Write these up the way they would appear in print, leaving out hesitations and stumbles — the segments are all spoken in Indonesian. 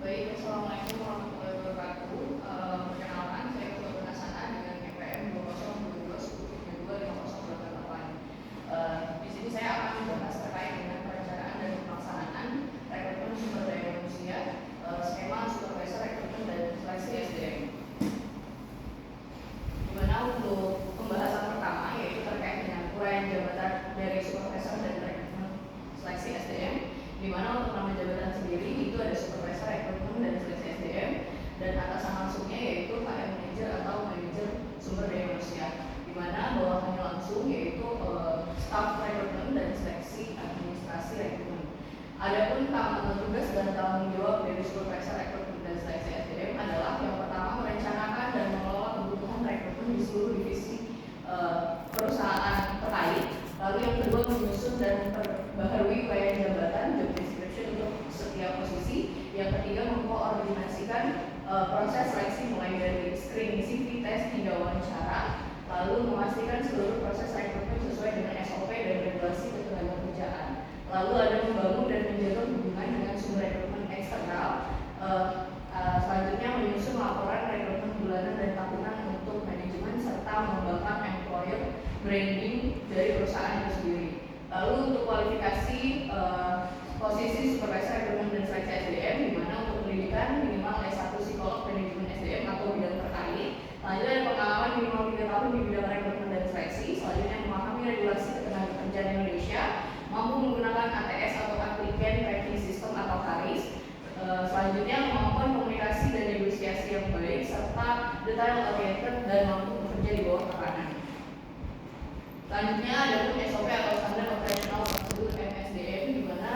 Baik, Assalamualaikum warahmatullahi wabarakatuh. Perkenalkan, saya Putra Purnasana dengan EPM 202210325088. Di sini saya akan membahas terkait dengan perencanaan dan pelaksanaan rekrutmen sumber daya manusia, skema supervisor rekrutmen dan seleksi SDM. Di mana untuk pembahasan pertama yaitu terkait dengan uraian jabatan dari supervisor dan rekrutmen seleksi SDM, di mana untuk nama jabatan sendiri itu ada supervisor rekrutmen dan seleksi SDM, dan atasan langsungnya yaitu HR manager atau manajer sumber daya manusia, di mana bawahannya langsung yaitu staff rekrutmen dan seleksi administrasi rekrutmen. Adapun tugas dan tanggung jawab dari supervisor rekrutmen dan seleksi SDM adalah yang pertama merencanakan dan mengelola kebutuhan rekrutmen di seluruh divisi perusahaan terkait. Lalu yang kedua menyusun dan memperbaharui uraian jabatan job description untuk setiap posisi. Yang ketiga mengkoordinasikan proses seleksi mulai dari screening CV, tes hingga wawancara. Lalu memastikan seluruh proses rekrutmen sesuai dengan SOP dan regulasi ketenagakerjaan. Lalu ada membangun dan menjaga hubungan dengan sumber rekrutmen eksternal. Selanjutnya menyusun laporan rekrutmen bulanan dan tahunan untuk manajemen serta mengembangkan employer branding dari perusahaan itu sendiri. Lalu untuk kualifikasi posisi supervisor rekrutmen dan seleksi SDM, di mana untuk pendidikan minimal S1 psikolog manajemen SDM atau bidang terkait. Selanjutnya ada pengalaman minimal 3 tahun di bidang rekrutmen dan seleksi. Selanjutnya memahami regulasi ketenagakerjaan Indonesia, mampu menggunakan ATS atau Applicant Tracking System atau KARIS. Selanjutnya kemampuan komunikasi dan negosiasi yang baik serta detail oriented dan mampu bekerja di bawah tekanan. Selanjutnya ada pun SOP atau standar operational prosedur MSDM, di mana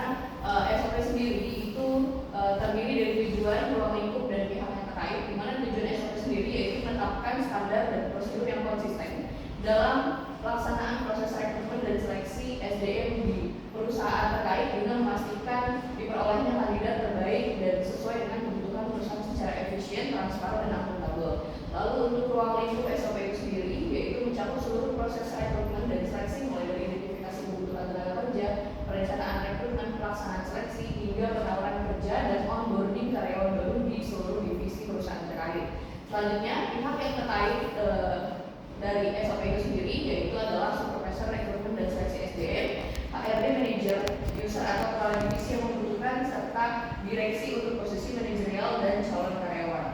SOP sendiri itu terdiri dari tujuan, ruang lingkup dan pihak yang terkait. Di mana tujuan SOP sendiri yaitu menetapkan standar dan prosedur yang konsisten dalam pelaksanaan proses rekrutmen dan seleksi SDM di perusahaan terkait guna memastikan diperolehnya kandidat terbaik dan sesuai dengan kebutuhan perusahaan secara efisien, transparan dan akuntabel. Lalu untuk ruang lingkup SOP itu sendiri yaitu mencakup seluruh proses rekrutmen dan seleksi mulai dari identifikasi kebutuhan tenaga kerja, perencanaan rekrutmen, pelaksanaan seleksi hingga penawaran kerja dan onboarding karyawan baru di seluruh divisi perusahaan terkait. Selanjutnya pihak yang terkait dari SOP itu sendiri yaitu adalah supervisor rekrutmen dan seleksi SDM, HRD manager, user atau kepala divisi yang membutuhkan serta direksi untuk posisi manajerial dan calon karyawan.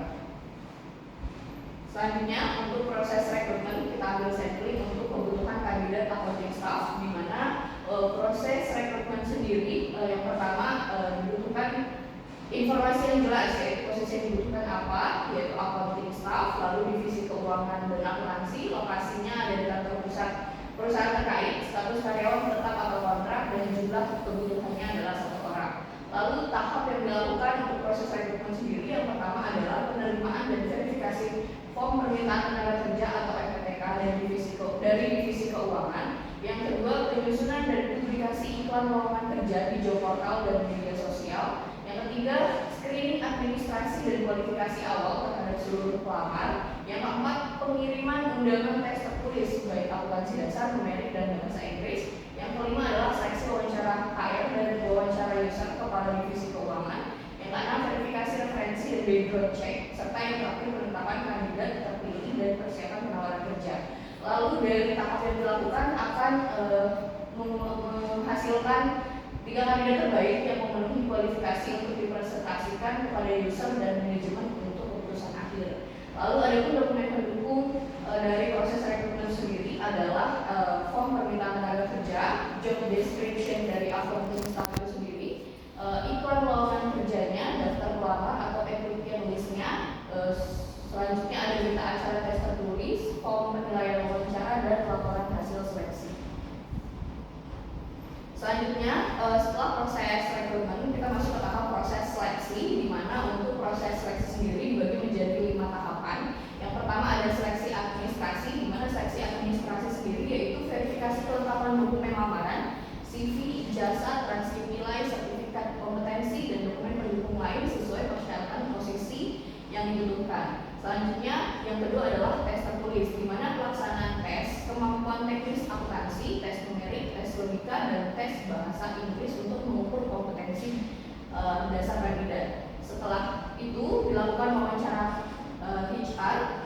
Selanjutnya untuk proses rekrutmen kita ambil sampling untuk kebutuhan kandidat accounting staff, di mana proses rekrutmen sendiri yang pertama dibutuhkan informasi yang jelas yaitu posisi yang dibutuhkan apa, yaitu accounting staff, lalu divisi keuangan dan akuntansi, lokasinya ada di kantor pusat perusahaan terkait, status karyawan tetap atau kontrak, dan jumlah kebutuhannya adalah 1 orang. Lalu tahap yang dilakukan untuk proses rekrutmen sendiri yang pertama adalah penerimaan dan verifikasi form permintaan tenaga kerja atau FPTK dari divisi keuangan. Yang kedua penyusunan dan publikasi iklan lowongan kerja di job portal dan media sosial. Yang ketiga screening administrasi dan kualifikasi awal terhadap seluruh pelamar. Yang keempat pengiriman undangan tes tertulis baik akuntansi dasar, numerik dan bahasa Inggris. Yang kelima adalah seleksi wawancara HR dan wawancara user kepada divisi keuangan. Yang keenam verifikasi referensi dan background check, serta yang terakhir penetapan kandidat terpilih dan persiapan penawaran kerja. Lalu dari tahap yang dilakukan akan menghasilkan 3 kandidat terbaik yang memenuhi kualifikasi untuk dipresentasikan kepada user dan manajemen untuk keputusan akhir. Lalu ada pun dokumen pendukung dari proses rekrutmen sendiri adalah form permintaan tenaga kerja, job description dari accounting staff itu sendiri, iklan lowongan kerjanya, daftar pelamar atau applicant listnya. Selanjutnya ada berita acara tes tertulis, form penilaian wawancara dan laporan hasil seleksi. Selanjutnya setelah proses rekrutmen kita masuk ke tahap proses seleksi, di mana untuk proses seleksi sendiri dibagi menjadi 5 tahapan. Yang pertama ada seleksi administrasi, di mana seleksi administrasi sendiri yaitu verifikasi kelengkapan dokumen lamaran, CV, ijazah, transkrip nilai, sertifikat kompetensi dan dokumen pendukung lain sesuai persyaratan posisi yang dibutuhkan. Selanjutnya yang kedua adalah tes tertulis, di mana pelaksanaan tes kemampuan teknis akuntansi, tes numerik, tes logika dan tes bahasa Inggris untuk mengukur kompetensi dasar kandidat. Setelah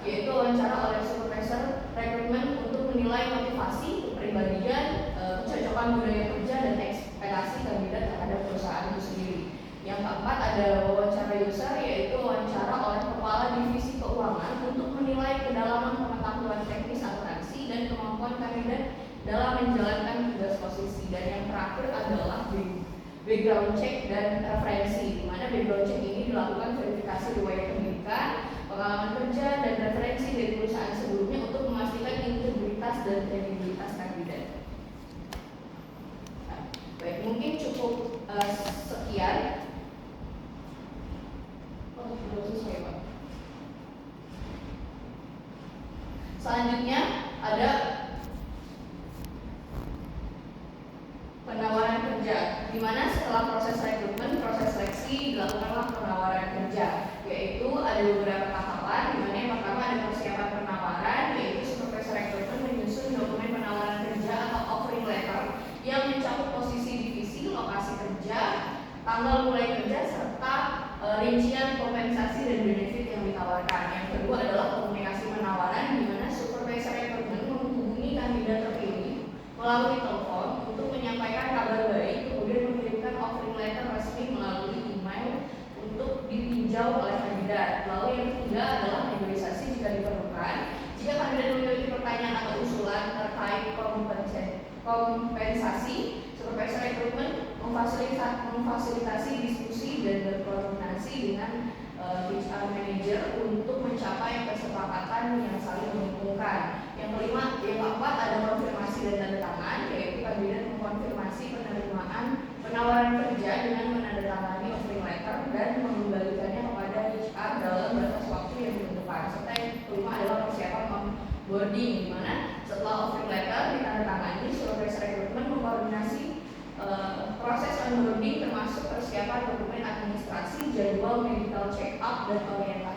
yaitu wawancara oleh supervisor rekrutmen untuk menilai motivasi, kepribadian, kecocokan budaya kerja dan ekspektasi kandidat terhadap perusahaan itu sendiri. Yang keempat ada wawancara user, yaitu wawancara oleh kepala divisi keuangan untuk menilai kedalaman pengetahuan teknis akuntansi dan kemampuan kandidat dalam menjalankan tugas posisi. Dan yang terakhir adalah background check dan referensi, di mana background check ini dilakukan verifikasi riwayat pendidikan, pengalaman kerja, dan referensi dari perusahaan sebelumnya untuk memastikan integritas dan kredibilitas kandidat. Nah, baik, mungkin cukup sekian. Belum selesai, Pak. Selanjutnya ada penawaran kerja, di mana setelah proses rekrutmen, proses seleksi dilakukanlah penawaran kerja, yaitu ada beberapa tahapan, di mana yang pertama ada persiapan penawaran, yaitu supervisor rekrutmen menyusun dokumen penawaran kerja atau offering letter yang mencakup posisi divisi, lokasi kerja, tanggal mulai kerja, serta rincian kompensasi dan benefit yang ditawarkan. Yang kedua adalah komunikasi penawaran, di mana supervisor rekrutmen menghubungi kandidat terpilih melalui telepon untuk menyampaikan kabar baik, kemudian mengirimkan offering letter resmi melalui email untuk ditinjau oleh kandidat. Lalu yang ketiga adalah negosiasi jika diperlukan. Jika kandidat memiliki pertanyaan atau usulan terkait kompensasi, supervisor rekrutmen memfasilitasi diskusi dan berkoordinasi dengan HR manager untuk mencapai kesepakatan yang saling menguntungkan. Yang keempat ada konfirmasi dan tanda tangan, yaitu kandidat mengkonfirmasi penerimaan penawaran kerja dengan menandatangani offering letter dan mengembalikannya kepada HR dalam batas waktu yang ditentukan. Serta yang kelima adalah persiapan onboarding, di mana setelah offering letter ditandatangani, supervisor rekrutmen mengkoordinasi proses onboarding termasuk persiapan dokumen administrasi, jadwal medical check up dan orientasi